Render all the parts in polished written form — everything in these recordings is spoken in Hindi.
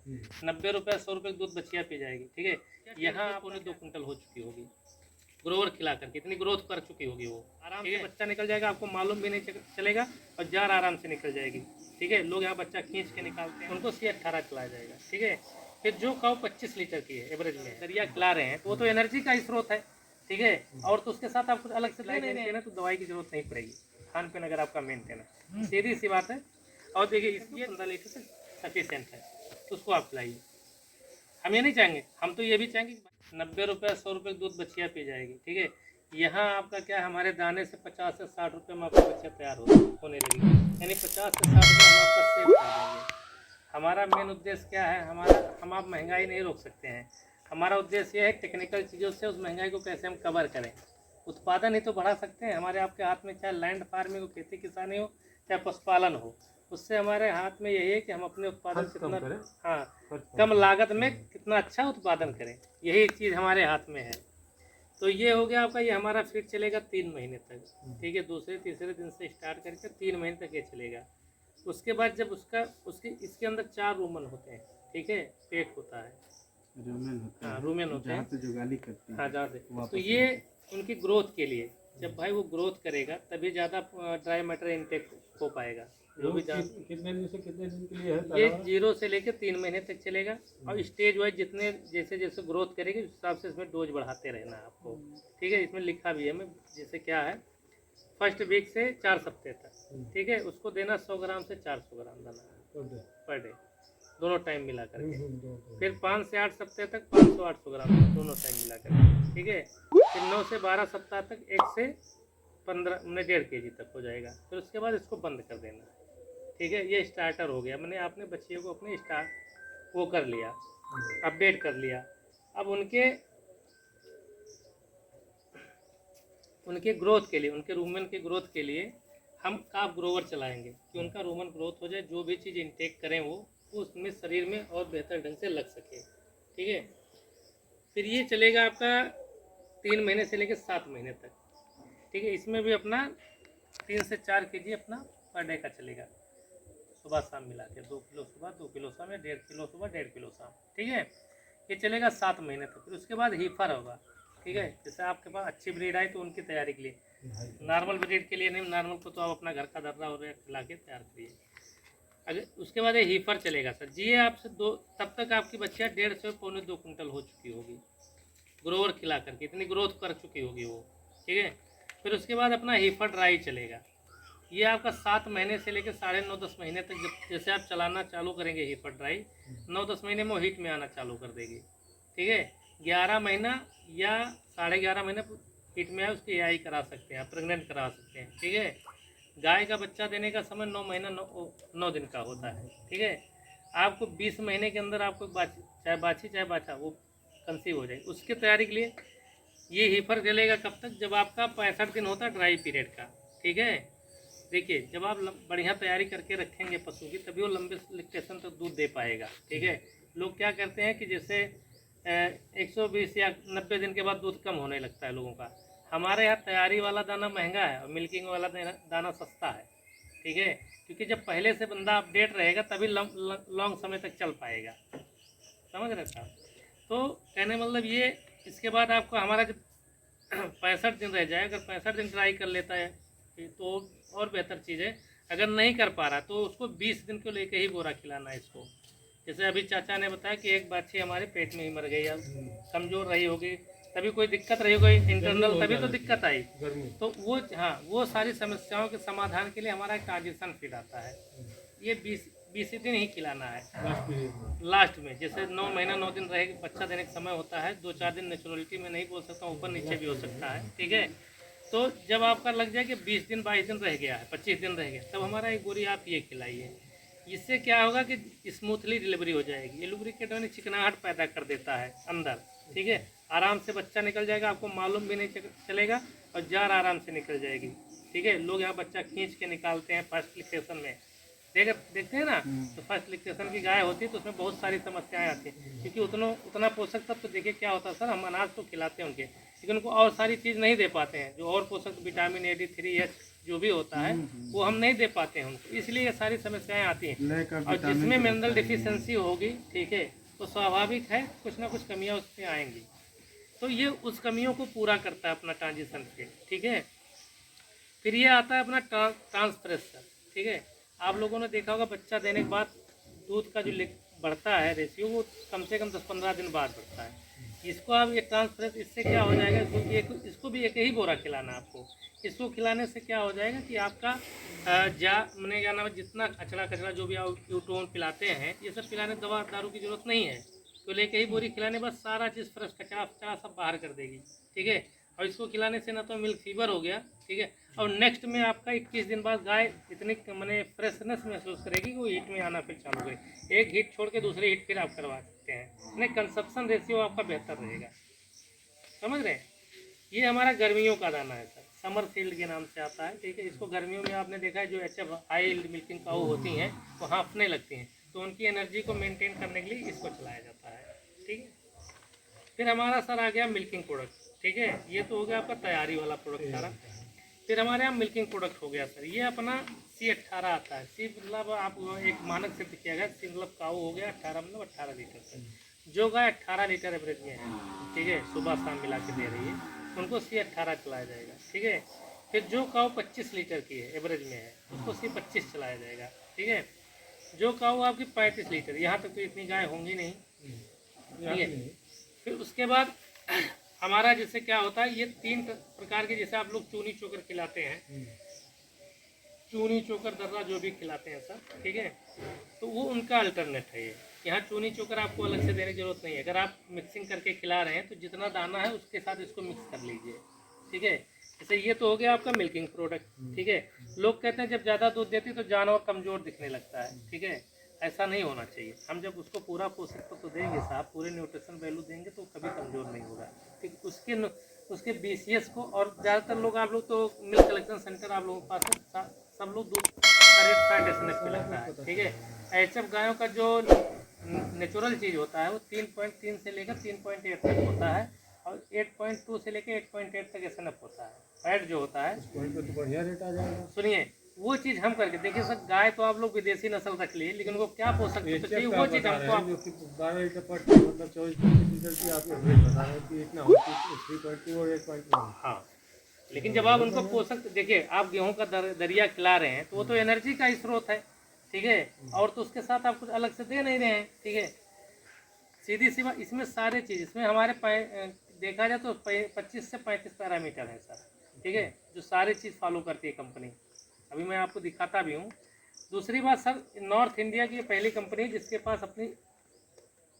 90 रुपये 100 रुपये की दूध बछिया पी जाएगी। ठीक है, यहाँ पौने 2 कुंटल हो चुकी होगी ग्रोवर खिला करके, इतनी ग्रोथ कर चुकी होगी वो। आराम से बच्चा निकल जाएगा, आपको मालूम भी नहीं चलेगा और जार आराम से निकल जाएगी। ठीक है, लोग यहाँ बच्चा खींच के निकालते हैं, उनको C18 खिलाया जाएगा। ठीक है, फिर जो काऊ 25 लीटर की है एवरेज में दरिया खिला रहे हैं, तो वो तो एनर्जी का ही स्रोत है। ठीक है, और तो उसके साथ आप कुछ अलग से ले नहीं रहे हैं तो दवाई की जरूरत नहीं पड़ेगी। खान पीन अगर आपका मेंटेन है, सीधी सी बात है। और देखिए इसलिए 15 लीटर से सफिशियंट है, उसको आप खिलाइए। हम ये नहीं चाहेंगे, हम तो ये भी चाहेंगे कि 90 रुपये 100 रुपये की दूध बछिया पी जाएगी। ठीक है, यहाँ आपका क्या हमारे दाने से 50 से 60 रुपये में आपका बच्चा तैयार होने लगेगी, यानी 50 से 60 रुपये हम आपका सेव कर देंगे। हमारा मेन उद्देश्य क्या है, हम आप महंगाई नहीं रोक सकते हैं। हमारा उद्देश्य ये है टेक्निकल चीज़ों से उस महंगाई को कैसे हम कवर करें। उत्पादन ही तो बढ़ा सकते हैं। हमारे आपके हाथ में चाहे लैंड फार्मिंग हो, खेती किसानी हो, चाहे पशुपालन हो, उससे हमारे हाथ में यही है कि हम अपने उत्पादन कितना कम लागत में कितना अच्छा उत्पादन करें, यही चीज़ हमारे हाथ में है। तो ये हो गया आपका, ये हमारा फीड चलेगा 3 महीने तक। ठीक है, दूसरे तीसरे दिन से स्टार्ट करके 3 महीने तक ये चलेगा। उसके बाद जब इसके अंदर 4 रूमन होते हैं। ठीक है, पेट होता है, रूमेन होते हैं जो गाली करती है। हाँ, जहाँ से तो ये उनकी ग्रोथ के लिए, जब भाई वो ग्रोथ करेगा तभी ज़्यादा ड्राई मैटर इनटेक हो पाएगा। जो भी कितने दिन से कितने दिन के लिए है ये 0 से लेकर 3 महीने तक चलेगा। और स्टेज वाइज जितने जैसे जैसे ग्रोथ करेगी उस हिसाब से इसमें डोज बढ़ाते रहना है आपको। ठीक है, इसमें लिखा भी है मैं, जैसे क्या है, फर्स्ट वीक से 4 सप्ताह तक। ठीक है, उसको देना 100 ग्राम से 400 ग्राम दाना पर डे, दोनों टाइम मिला करके। फिर 5 से 8 सप्ताह तक 500-800 ग्राम दोनों टाइम मिला करके। ठीक है, फिर 9 से 12 सप्ताह तक 1 से 15 1.5 kg तक हो जाएगा। फिर उसके बाद इसको बंद कर देना है। ठीक है, ये स्टार्टर हो गया, मैंने आपने बच्चियों को अपने स्टार्ट वो कर लिया, अपडेट कर लिया। अब उनके ग्रोथ के लिए, उनके रूमन के ग्रोथ के लिए हम काफ ग्रोवर चलाएंगे कि उनका रूमन ग्रोथ हो जाए, जो भी चीज़ इनटेक करें वो उसमें शरीर में और बेहतर ढंग से लग सके। ठीक है, फिर ये चलेगा आपका 3 महीने से लेकर 7 महीने तक। ठीक है, इसमें भी अपना 3 से 4 kg अपना पर डे का चलेगा, सुबह शाम मिला के 2 किलो सुबह 2 किलो शाम या 1.5 किलो सुबह 1.5 किलो शाम। ठीक है, ये चलेगा 7 महीने तक। फिर उसके बाद हीफर होगा। ठीक है, जैसे आपके पास अच्छी ब्रीड आई तो उनकी तैयारी के लिए, नॉर्मल ब्रीड के लिए नहीं, नॉर्मल को तो आप अपना घर का दर्रा और खिला के तैयार करिए। अगर उसके बाद ये हीफर चलेगा सर जी, ये आपसे तब तक आपकी बच्चियाँ 1.5 से पौने 2 कुंटल हो चुकी होगी ग्रोवर खिला करके, इतनी ग्रोथ कर चुकी होगी वो। ठीक है, फिर उसके बाद अपना हीफर ड्राई चलेगा। ये आपका 7 महीने से लेकर 9.5-10 महीने तक, जब जैसे आप चलाना चालू करेंगे हीफर ड्राई, 9-10 महीने में वो हीट में आना चालू कर देगी। ठीक है, 11 महीना या 11.5 महीने हीट में आए उसकी AI करा सकते हैं, आप प्रेग्नेंट करा सकते हैं। ठीक है, गाय का बच्चा देने का समय 9 महीना 9 दिन का होता है। ठीक है, आपको 20 महीने के अंदर आपको चाहे बाछी चाहे बाछा वो कंसीव हो जाए। उसकी तैयारी के लिए ये हीफर चलेगा कब तक, जब आपका 65 दिन होता है ड्राई पीरियड का। ठीक है, देखिए जब आप बढ़िया तैयारी करके रखेंगे पशु की, तभी वो लंबे लैक्टेशन तक दूध दे पाएगा। ठीक है, लोग क्या करते हैं कि जैसे 120 या 90 दिन के बाद दूध कम होने लगता है लोगों का। हमारे यहाँ तैयारी वाला दाना महंगा है और मिल्किंग वाला दाना सस्ता है। ठीक है, क्योंकि जब पहले से बंदा अपडेट रहेगा तभी लॉन्ग समय तक चल पाएगा। समझ रहे साहब? तो कहने मतलब ये, इसके बाद आपको हमारा जब 65 दिन रह जाए, अगर 65 दिन ट्राई कर लेता है तो और बेहतर चीज़ है। अगर नहीं कर पा रहा तो उसको 20 दिन को लेके ही बोरा खिलाना है इसको। जैसे अभी चाचा ने बताया कि एक बाछी हमारे पेट में ही मर गई, अब कमज़ोर रही होगी, तभी कोई दिक्कत रही होगी इंटरनल, तभी तो दिक्कत आई। तो वो सारी समस्याओं के समाधान के लिए हमारा एक ट्रांजिशन फीड आता है। ये 20 दिन ही खिलाना है लास्ट में। जैसे 9 महीना 9 दिन रहे बच्चा देने का समय होता है, 2-4 दिन नेचुरलिटी में नहीं बोल सकता, ऊपर नीचे भी हो सकता है। ठीक है, तो जब आपका लग जाए कि 20 दिन 22 दिन रह गया है, 25 दिन रह गया, तब हमारा एक बोरी आप ये खिलाइए। इससे क्या होगा कि स्मूथली डिलीवरी हो जाएगी। ये लुब्रिकेट यानी चिकनाहट पैदा कर देता है अंदर। ठीक है, आराम से बच्चा निकल जाएगा, आपको मालूम भी नहीं चलेगा और जार आराम से निकल जाएगी। ठीक है, लोग यहाँ बच्चा खींच के निकालते हैं फर्स्ट लिक्टेशन में, देखते हैं ना, तो फर्स्ट लिक्टेशन की गाय होती है तो उसमें बहुत सारी समस्याएं आती हैं, क्योंकि उतना पोषक तत्व तो देखिए क्या होता है सर, हम अनाज तो खिलाते हैं उनके, लेकिन उनको और सारी चीज़ नहीं दे पाते हैं, जो और पोषक विटामिन A, D, 3, H जो भी होता है वो हम नहीं दे पाते हैं उनको, इसलिए ये सारी समस्याएं आती हैं। और जिसमें मिनरल डिफिशियंसी होगी, ठीक है, तो स्वाभाविक है कुछ ना कुछ कमियां उसमें आएंगी। तो ये उस कमियों को पूरा करता है अपना ट्रांजिशन फेड, ठीक है। फिर ये आता है अपना ट्रांसप्रेशर, ठीक है। आप लोगों ने देखा होगा बच्चा देने के बाद दूध का जो बढ़ता है रेशियो, वो कम से कम 10-15 दिन बाद बढ़ता है। इसको आप ये ट्रांसप्रेस, इससे क्या हो जाएगा, इसको भी एक ही बोरा खिलाना है आपको। इसको खिलाने से क्या हो जाएगा कि आपका मैंने क्या नाम है, जितना कचरा जो भी आप यूटोन पिलाते हैं, ये सब पिलाने दवा दारू की जरूरत नहीं है। तो लेके ही बोरी खिलाने बस सारा चीज़ फ्रेश कचरा सब बाहर कर देगी, ठीक है। और इसको खिलाने से ना तो मिल्क फीवर हो गया, ठीक है, और नेक्स्ट में आपका 21 दिन बाद गाय इतनी मैंने फ्रेशनेस महसूस करेगी कि वो हीट में आना फिर चालू करेगी। एक हीट छोड़ के दूसरी हीट फिर आप करवा सकते हैं, नहीं कंजप्शन रेशियो आपका बेहतर रहेगा, समझ रहे हैं। ये हमारा गर्मियों का दाना है सर, समर फील्ड के नाम से आता है, ठीक है। इसको गर्मियों में आपने देखा है जो HF हाई मिल्किंग काऊ होती हैं वो हाँफने लगती हैं, तो उनकी एनर्जी को मेंटेन करने के लिए इसको चलाया जाता है, ठीक है। फिर हमारा सर आ गया मिल्किंग प्रोडक्ट, ठीक है। ये तो हो गया आपका तैयारी वाला प्रोडक्ट सारा। फिर हमारे यहाँ मिल्किंग प्रोडक्ट हो गया सर, ये अपना C18 आता है। C मतलब आप एक मानक सिद्ध किया गया, C मतलब काऊ हो गया 18 मतलब 18 लीटर तक। जो गाय 18 लीटर एवरेज में है, ठीक है, सुबह शाम मिला के दे रही है, उनको C18 चलाया जाएगा, ठीक है। फिर जो काऊ 25 लीटर की है एवरेज में है, उसको C25 चलाया जाएगा, ठीक है। जो काऊ आपकी 35 लीटर, यहाँ तक तो इतनी गाय होंगी नहीं, ठीक है। फिर उसके बाद हमारा जैसे क्या होता है, ये 3 प्रकार के, जैसे आप लोग चूनी चोकर खिलाते हैं, चूनी चोकर दर्रा जो भी खिलाते हैं सर, ठीक है, तो वो उनका अल्टरनेट है। ये यहाँ चूनी चोकर आपको अलग से देने की जरूरत नहीं है। अगर आप मिक्सिंग करके खिला रहे हैं तो जितना दाना है उसके साथ इसको मिक्स कर लीजिए, ठीक है। जैसे ये तो हो गया आपका मिल्किंग प्रोडक्ट, ठीक है। लोग कहते हैं जब ज़्यादा दूध देती है तो जानवर कमज़ोर दिखने लगता है, ठीक है। ऐसा नहीं होना चाहिए। हम जब उसको पूरा पोषक तत्व तो देंगे साहब, पूरे न्यूट्रिशन वैल्यू देंगे तो कभी कमज़ोर नहीं होगा, ठीक। उसके BCS को, और ज़्यादातर लोग आप लोग तो मिल्क कलेक्शन सेंटर आप लोगों के पास है, सब लोग दूध का रेट फैट एसएनएफ पे लगता है, ठीक है। HF गायों का जो नेचुरल चीज़ होता है वो 3.3 से लेकर 3.8 तक होता है, और 8.2 से लेकर 8.8 तक एसएनएफ होता है। फैट जो होता है तो बढ़िया रेट आ जाएगा। सुनिए, वो चीज़ हम करके देखिए सर, गाय तो आप लोग विदेशी नस्ल रख लिए, लेकिन उनको क्या पोषक तत्व चाहिए वो चीज़ हमको, 12 लीटर पर मतलब 24-25 लीटर की आप एवरेज बता रहे हैं कि इतना होती है 3.2 और 8.1। हाँ, लेकिन जब आप उनको पोषक, देखिए आप गेहूं का दरिया खिला रहे हैं तो वो तो एनर्जी का ही स्रोत है, ठीक है, और तो उसके साथ आप कुछ अलग से दे नहीं रहे हैं, ठीक है। सीधी सी बात, इसमें सारे चीज़, इसमें हमारे देखा जाए तो 25 से 35 पैरामीटर है सर, ठीक है, जो सारी चीज़ फॉलो करती है कंपनी। अभी मैं आपको दिखाता भी हूँ। दूसरी बात सर, नॉर्थ इंडिया की पहली कंपनी है जिसके पास अपनी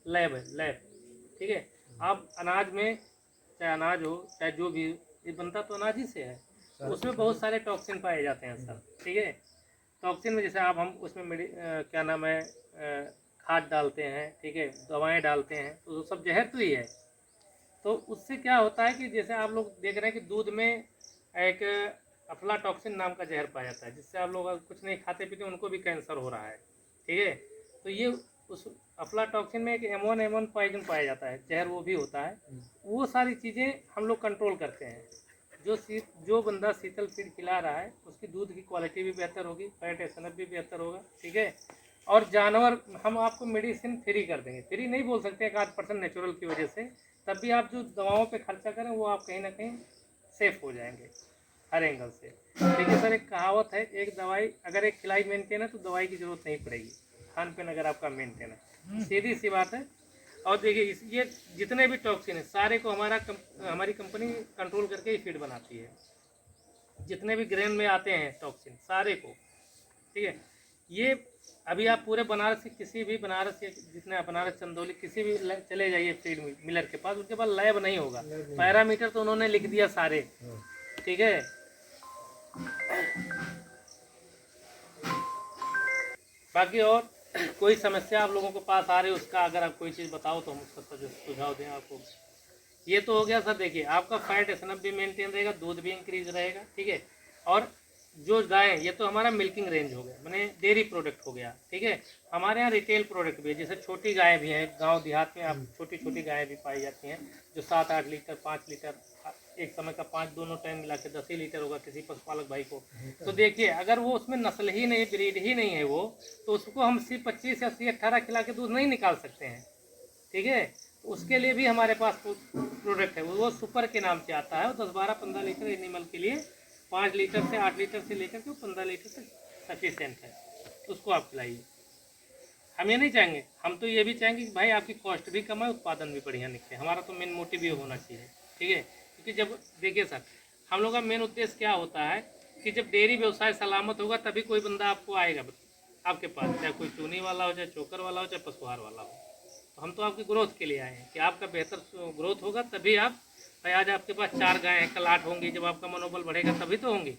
लैब है, लैब, ठीक है। आप अनाज में, चाहे अनाज हो चाहे जो भी, ये बनता तो अनाज ही से है, तो उसमें बहुत सारे टॉक्सिन पाए जाते हैं सर, ठीक है। टॉक्सिन में जैसे आप हम उसमें क्या नाम है, खाद डालते हैं, ठीक है, दवाएं डालते हैं, तो वो सब जहर तो ही है। तो उससे क्या होता है कि जैसे आप लोग देख रहे हैं कि दूध में एक अफ्लाटॉक्सिन नाम का जहर पाया जाता है, जिससे आप लोग कुछ नहीं खाते पीते उनको भी कैंसर हो रहा है, ठीक है। तो ये उस अफ्लाटॉक्सिन में एक M1 पॉइजन पाया जाता है, जहर वो भी होता है। वो सारी चीज़ें हम लोग कंट्रोल करते हैं। जो बंदा शीतल फीड खिला रहा है उसकी दूध की क्वालिटी भी बेहतर होगी, फैट एसएनएफ भी बेहतर होगा, ठीक है। और जानवर हम आपको मेडिसिन फ्री कर देंगे, फ्री नहीं बोल सकते, 1-8% नेचुरल की वजह से, तब भी आप जो दवाओं पे खर्चा करें वो आप कहीं ना कहीं सेफ हो जाएंगे हर एंगल से। देखिए सर, एक कहावत है, एक दवाई अगर एक खिलाई मेंटेन है तो दवाई की जरूरत नहीं पड़ेगी, खान पीन अगर आपका मेंटेन है, सीधी सी बात है। और देखिए ये जितने भी टॉक्सिन है सारे को हमारी कंपनी कंट्रोल करके ही फीड बनाती है। जितने भी ग्रेन में आते हैं टॉक्सिन सारे को, ठीक है। ये अभी आप पूरे बनारस के किसी भी बनारस के जितने बनारस चंदौली किसी भी चले जाइए फीड मिलर के पास, उनके पास लैब नहीं होगा, पैरामीटर तो उन्होंने लिख दिया सारे, ठीक है। बाकी और कोई समस्या आप लोगों के पास आ रही है उसका अगर आप कोई चीज़ बताओ तो हम उसका सुझाव दें आपको। ये तो हो गया सर, देखिए आपका फैट एसएनएफ भी मेंटेन रहेगा, दूध भी इंक्रीज रहेगा, ठीक है। और जो गाय, ये तो हमारा मिल्किंग रेंज हो गया, मैंने डेयरी प्रोडक्ट हो गया, ठीक है। हमारे यहाँ रिटेल प्रोडक्ट भी है, जैसे छोटी गायें भी हैं, गांव देहात में आप छोटी छोटी गायें भी पाई जाती हैं जो 7-8 लीटर 5 लीटर एक समय का 5 दोनों टाइम मिला के 10 ही लीटर होगा किसी पशुपालक भाई को। तो देखिए अगर वो उसमें नस्ल ही नहीं, ब्रीड ही नहीं है वो, तो उसको हम C25 या C18 खिला के दूध नहीं निकाल सकते हैं। ठीक है, तो उसके लिए भी हमारे पास प्रोडक्ट है, वो सुपर के नाम से आता है। वो 10, 12, 15 लीटर एनिमल के लिए 5 लीटर से 8 लीटर से लेकर के 15 लीटर तक सफिशियंट है, उसको आप खिलाइए। हम ये नहीं चाहेंगे, हम तो ये भी चाहेंगे कि भाई आपकी कॉस्ट भी कम है, उत्पादन भी बढ़िया निकले। हमारा तो मेन मोटिव ये होना चाहिए। ठीक है, क्योंकि जब देखिए सर, हम लोग का मेन उद्देश्य क्या होता है कि जब डेयरी व्यवसाय सलामत होगा तभी कोई बंदा आपको आएगा आपके पास, चाहे कोई चूनी वाला हो, चाहे चोकर वाला हो, चाहे पशुहार वाला हो। तो हम तो आपकी ग्रोथ के लिए आए हैं कि आपका बेहतर ग्रोथ होगा तभी आप, भाई आज आपके पास 4 गाय हैं, कल 8 होंगी, जब आपका मनोबल बढ़ेगा तभी तो होंगी।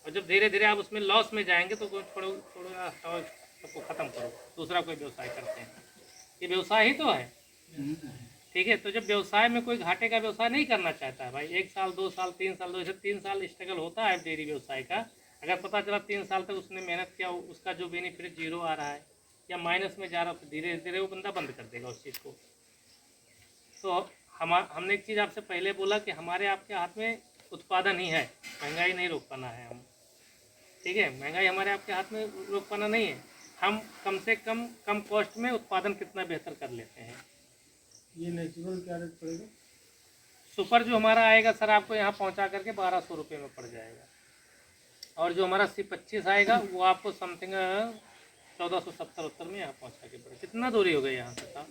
और जब धीरे धीरे आप उसमें लॉस में जाएंगे तो छोड़ो छोड़ो, सबको ख़त्म करो, दूसरा कोई व्यवसाय करते हैं। ये व्यवसाय ही तो है। ठीक है, तो जब व्यवसाय में कोई घाटे का व्यवसाय नहीं करना चाहता है भाई, 1 साल 2 साल 3 साल, 3 साल स्ट्रगल होता है डेयरी व्यवसाय का। अगर पता चला 3 साल तक उसने मेहनत किया, उसका जो बेनिफिट 0 आ रहा है या माइनस में जा रहा है, तो धीरे धीरे वो बंदा बंद कर देगा उस चीज़ को। तो हमने एक चीज़ आपसे पहले बोला कि हमारे आपके हाथ में उत्पादन ही है, महंगाई नहीं रोक पाना है हम। ठीक है, महंगाई हमारे आपके हाथ में रोक पाना नहीं है, हम कम से कम कॉस्ट में उत्पादन कितना बेहतर कर लेते हैं। ये नेचुरल क्या रेट पड़ेगा? सुपर जो हमारा आएगा सर आपको यहाँ पहुँचा करके 1200 रुपये में पड़ जाएगा, और जो हमारा C25 आएगा वो आपको समथिंग 1470 में यहाँ पहुँचा के पड़ेगा। कितना दूरी हो गई यहाँ से साहब?